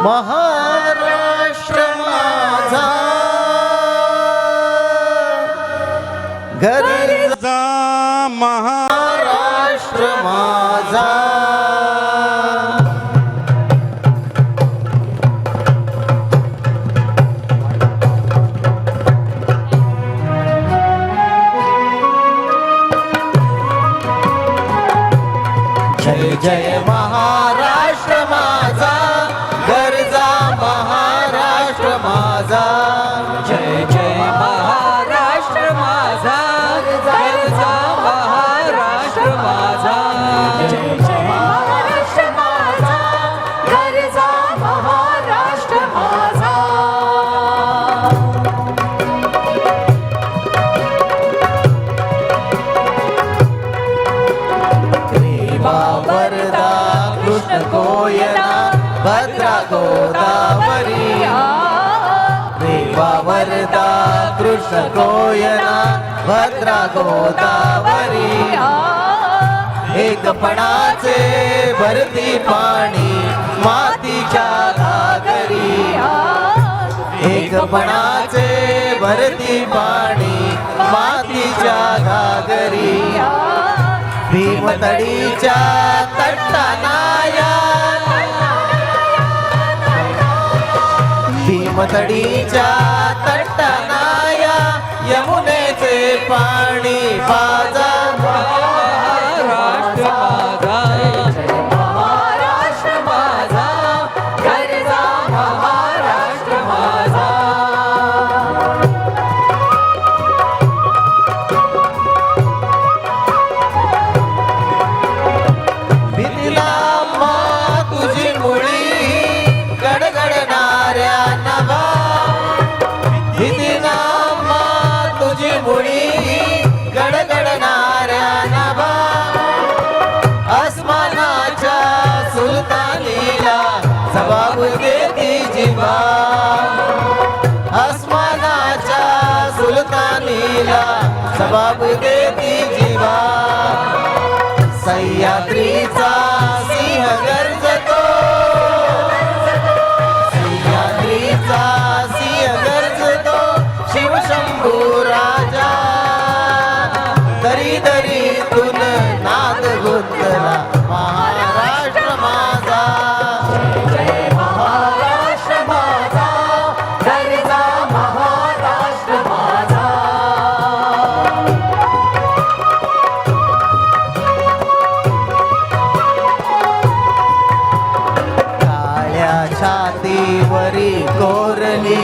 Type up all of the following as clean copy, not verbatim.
महाराष्ट्र माझा घरचा महाराष्ट्र माझा जय जय महाराष्ट्र माझा घरचा महाराष्ट्र माझा जय जय महाराष्ट्र माझा घरचा महाराष्ट्र माझा जय जय महाराष्ट्र माझा घरचा महाराष्ट्र माझा वरदा कृष्ण कोयना भद्रा गोदावरी रेवा वरदा कृष्ण कोयना भद्रा गोदावरी एकपणाचे भरती पाणी मातीच्या घागरी एकपणाचे भरती पाणी मातीच्या घागरी भीमतडीच्या तट्टानाया भीमतडीच्या तट्टानाया यमुनेचे पाणी पाजा महाराष्ट्र महाराष्ट्र माझा घरचा महाराष्ट्र माझा भिदिला मा तुझी मुळी गडगडणाऱ्या नभा भिदिला मा तुझी मुळी गडगडणाऱ्या नभा आसमानाच्या सुलतानीला जबाब देती जिवा आसमानाच्या सुलतानीला जबाब देती जिवा सह्याद्रीचा सिंह गर्जतो सह्याद्रीचा सिंह गर्जतो शिवशंभू राजा दरी दरीतून नाद गुंतला महाराष्ट्र माझा जय महाराष्ट्र माझा घरचा महाराष्ट्र माझा काळ्या छातीवरी कोरली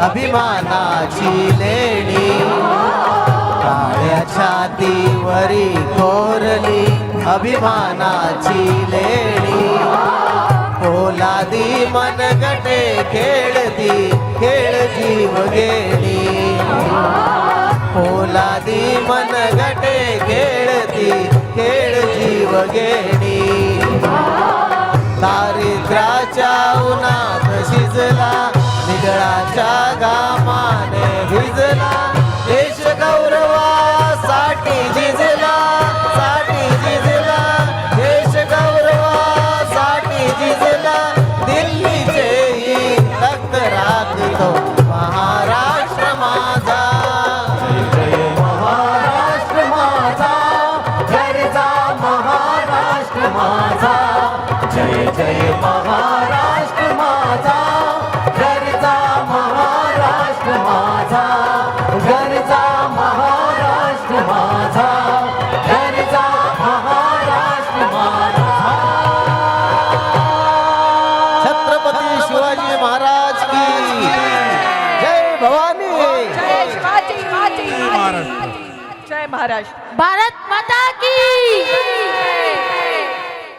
अभिमानाची लेणी काळ्या छातीवरी कोरली अभिमानाची लेणी पोलादी मनगटे खेळती खेळ जीव गेली पोलादी मनगटे खेळती खेळ जीव गेली दारिद्र्याच्या उन्हात शिजला निगळाच्या घामाने भिजला देश गौरवासाठी झिजला देश गौरवासाठी झिजला दिल्लीचे रक्त राखतो महाराष्ट्र माझा महाराष्ट्र माझा घरचा महाराष्ट्र माझा जय जय महाराष्ट्र माझा घरचा महाराष्ट्र माझा घरचा महाराष्ट्र माझा घरचा महाराष्ट्र माझा छत्रपती शिवाजी महाराज की जय भवानी जय शिवाजी जय महाराष्ट्र भारत माता की